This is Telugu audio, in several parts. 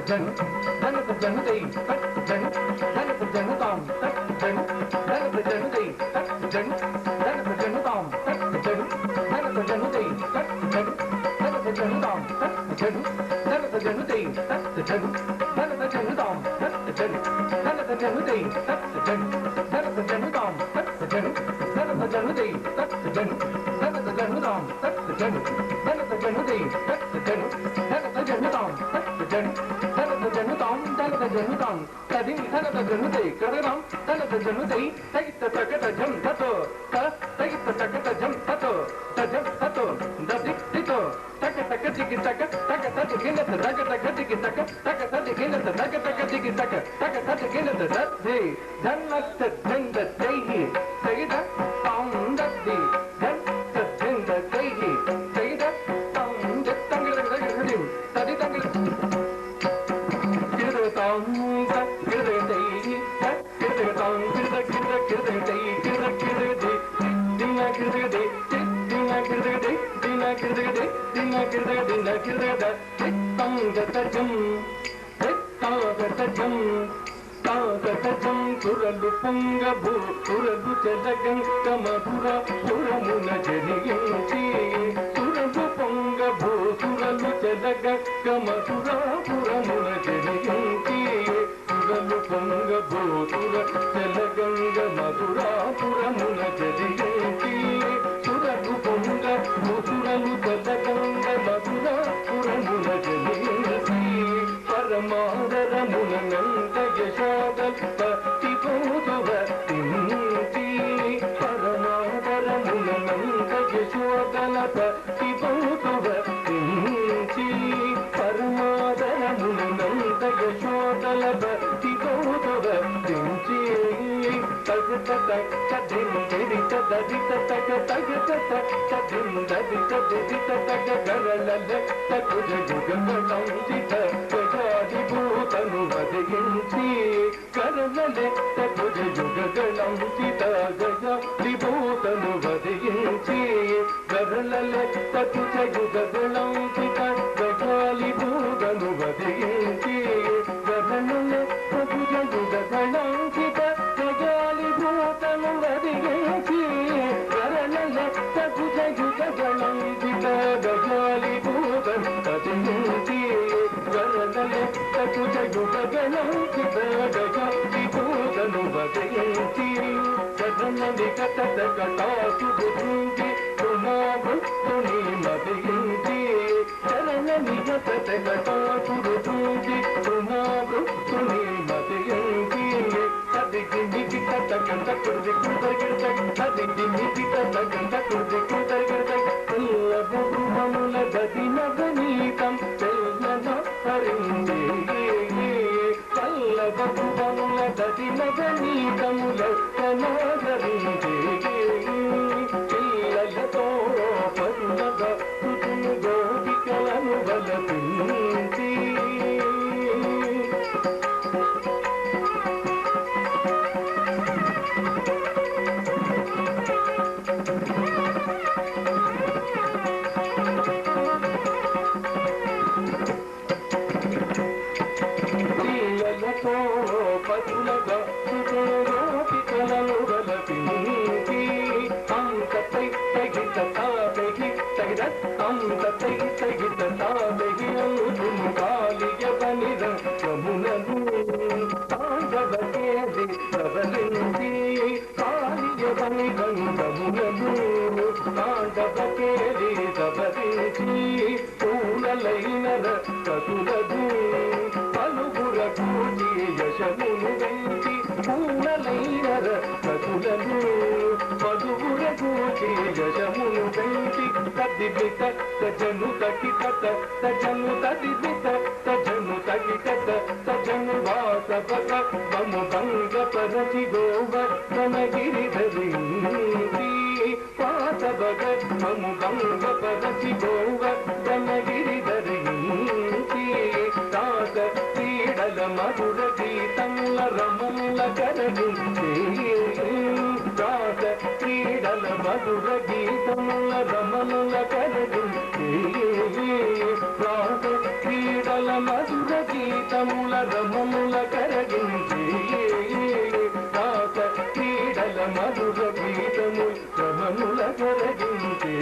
జను ధనత జనుదై తత్ జను ధనత జనుతాం తత్ జను ధనత జనుదై తత్ జను ధనత జనుతాం తత్ జను ధనత జనుదై తత్ జను ధనత జనుతాం తత్ జను ధనత జనుదై తత్ జను ధనత జనుతాం తత్ జను ధనత జనుదై తత్ జను ధనత జనుతాం తత్ జను ధనత జనుదై తత్ జను ధనత జనుతాం తత్ జను ధనత జనుదై తత్ జను ధనత జనుతాం తత్ జను ధనత జనుతాం ధనత జనుతాం తదిం ధనత జనుదై కరరాం ధనత జనుదై తైత తకట జం తతో తైత తకట జం తతో తజం తతో దదిక్ తితో తక తక జిగి తక తక తక గినత తక తక జిగి తక తక తక గినత తక తక జిగి తక తక తక గినత దద్ది ధన్నత దంద దైహి తైద తాం దద్ది ధన్నత దంద దైహి తైద తాం దత్తంగ దగదిం తది తంగ కిరద తాం కిరద దైహి కిరద తాం కిరద కిరద కిరద దైహి కిరద కిరద దిన కిరద దిన కిరద దిన కిరద దిన కిరద దిన కిరద తంగతజం తాగతజం తాగతజం సురలు పొంగభూ సురలు జలగంగ మధుర సురమున జనియించి సురలు పొంగభూ సురలు జలగంగ మధుర సురమున జనియించి సురలు పొంగభూ సుర జలగంగ మధుర సురమున జనియించి సురలు పొంగ సురలు జలగంగ మధుర సురమున జనియించి పరమాదరమున నంద యశోదల్ పతి పూజవతించి పరమాదరమున నంద యశోదల పతి పూజవతించి పరమాదరమున నంద యశోదల పతి పూజవతించి తగ తగ తదిం దిది తది తగ తగ తగ తదిం దది తది తగ గరలల తగుజ జుగమడం జిత భూతను వదయించి కరలలే తగుజ యుగగణం చిత విభూతను వదయించి గరలలే తగుజ యుగగణం చిత గజాలి భూతను వదయించి గరలలే తగుజ యుగగణం చిత గజాలి భూతను వదయించి గరలలే తగుజ యుగగణం చిత గజాలి భూతను వదయించి గరలలే తగుజ యుగగణం చిత గజాలి భూతను వదయించి గగనది కటత కటాసు బుద్ధి తుమాభక్తుని మదయించి చరణని కటత కటాసు బుద్ధి తుమాభక్తుని మదయించి తదికి మికి కట కంట కుర్ది కుర్దగిర్ద తదికి మికి కట కంట కుర్ది కుర్దగిర్ద తెల్లబు మముల గది నవనీతం తెల్లన హరిందే తెల్లబు మముల గది నవనీతముల కనగరిందే పిల్లలతో పరులగ కుతును గోపికలను బలపించి పశులగా గోపికలను బలపించి అంతపై తగిత తాబెగి తగిద అంతపై తగిత తాబెగి అనుజును కాలియ బనిద యమునను తాండవకేది ప్రబలించి కాలియ బనిదండమునను తాండవకేది ప్రబలించి పూలలైన కతులదు పలుగుర కూచి యశమును వెంచి పూలలైన కతులను పలుగుర కూచి యశమును వెంచి తదిబిత తజను తకిత తజను తదిబిత తజను తకిత తజను వాసవక మము భంగ పరచి గోవర్ధనగిరి ధరించి వాసవక మము భంగ పరచి గోవర్ధనగిరి ధరించి తాత క్రీడల మధుర గీతముల రమముల కరగించే తాత క్రీడల మధుర గీతముల రమముల కరగించే తాత క్రీడల మధుర గీత గీతముల రమముల కరగించే రాస క్రీడల మధుర గీతము రమముల కరగించే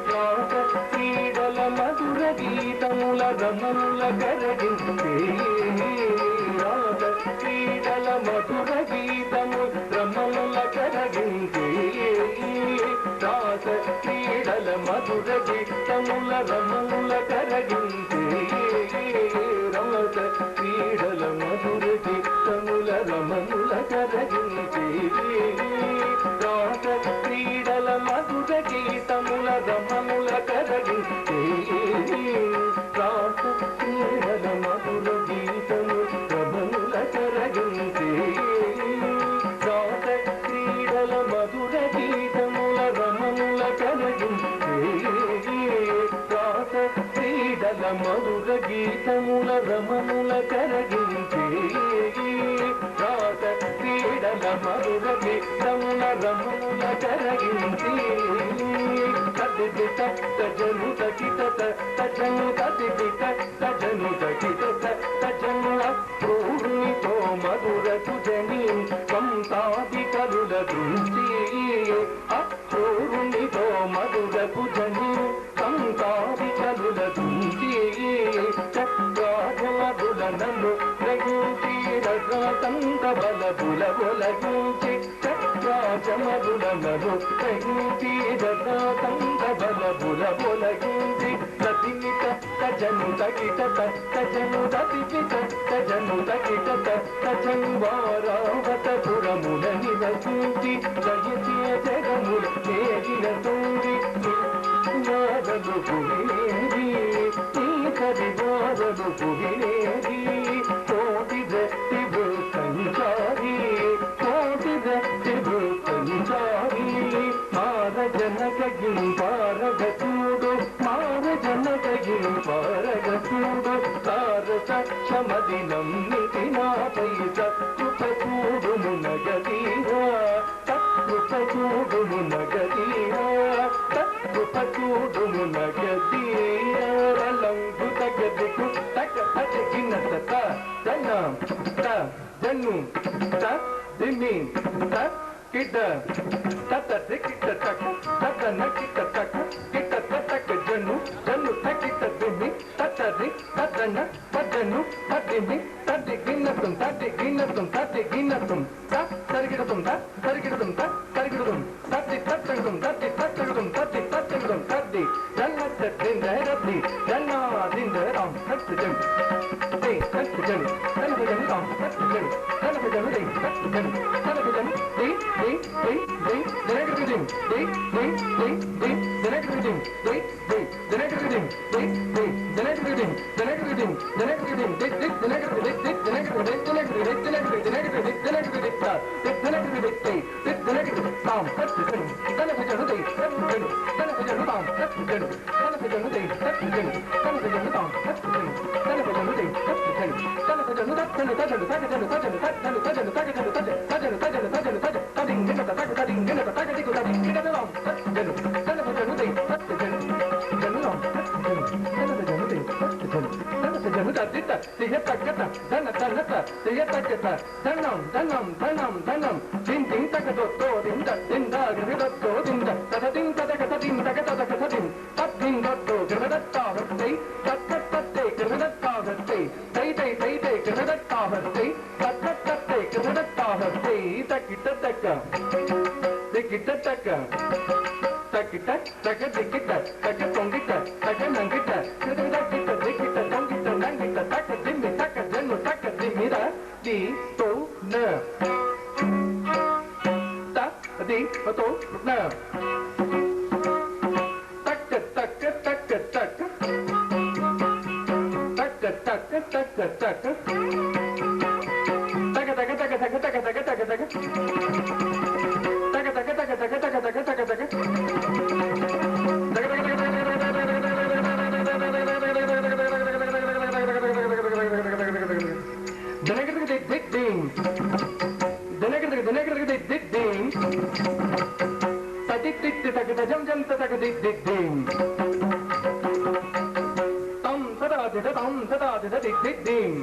రాస క్రీడల మధుర గీతముల రమముల కరగించే రాస క్రీడల మధుర గీతము రమముల కరగించే రాస క్రీడల మధుర గీతముల రమముల కరగించే రాస క్రీడల మధుర గీతముల రమముల కరగించే రాస క్రీడల మధుర గీతముల రమముల కరగించే రాస క్రీడల మధుర గీతము రమముల కరగించే రాస క్రీడల మధుర గీతముల రమముల కరగించే రాస క్రీడల మధుర గీతముల రమముల కరగించే రాస క్రీడల మధుర గీతముల రమముల కరగించే తదిది తజను తకిత తజను తదిది తజను తకిత తజను అప్రూణితో మధుర కుజని కంసాది కరుల దృష్టి అప్రూణితో మధుర కుజని కంసాది కరుల దృష్టి చక్రాజమధులనను రగించి రజతంక బల బుల బొలగించి చక్రాజమధులనను రగించి రజతంక బల బుల బొలగించి ప్రతిమిత తజను తకిట తజను తతిపిత తజను తకిట తజను వారావతపురముల నివసించి జయతి జగముల తేజిన తోడి వారలు పువినేరి ఈతరి వారలు పువినేరి కోటి వ్యక్తిభు సంచారి కోటి వ్యక్తిభు సంచారి మారజనకగిం పారగచూడు మారజనకగిం పారగచూడు సారస క్షమదినం నితినాపై సత్కృపచూడుము నగదీరా సత్కృపచూడుము నగదీరా సత్కృపచూడుము నగదీరా రంగు తగదికు తగ తగిన త జన త జన్ను త దిమి త కిట తత దికిట తక తత నకిట తక కిట తక జన్ను జన్ను తకిట దిమి తతది తతన తజను తదిమి తదిగినతం తదిగినతం తదిగినతం త సరిగిడతం త సరిగిడతం త సరిగిడతం తది తత్తగడం తది తత్తగడం తది తత్తగడం తది జన్నత దిందరది జన్నాదిందరం తత్జం దే తత్జం తనభజం తాం తత్జం తనభజం దే తత్జం తనభజం దే దే దే దే జనగదిం దే దే దే దే జనగదిం దే దే జనగదిం దే దే జనగదిం జనగదిం జనగదిం దే దే జనగదిం దే దే జనగదిం దే జనగదిం దే జనగదిం జనగదిం జనగదిం తా దే జనగదిం దే దే జనగదిం తాం తత్జం తనభజం దే తత్జం తనభజం తాం తత్జం తనభజం దే తత్జం తనభజం తాం తత్జం తనభజం దే తత్జం తనభజం తత్జం తజం తజం తజం తజం తజం తజం తజం తజం తజం తజం తజం తదిం గినత తగ తదిం గినత తగ దిగు తదిం గినతలం తజం తనభజం దే తత్జం జన్నం తత్జం తనభజం దే తత్జం తనభజం తదిత తియ తగత ధన తనత తియ తగత ధనం ధనం ధనం ధనం దిన్ దిన్ తగతో తో దిన్ దిన్ దా గిరతో దిన్ తదిం తగ తదిం తగ తగ తదిం తదిం దతో గిరదత్తా వత్తే తత్తత్తే గిరదత్తా వత్తే తై తై తై తై గిరదత్తా వత్తే తత్తత్తే గిరదత్తా వత్తే తకిట తక దికిట తక తకిట తక దికిట తక తొంగిట తక నంగిట దికిట దికిట తొంగిట నంగిట తక దిమ్మి తక జన్ను తక దిమ్మిర ది తో న త ది తో న తక తక తక తక తక తక తక తక తక తక తక తక తక తక తక తక తక Tam sada దిద్దిం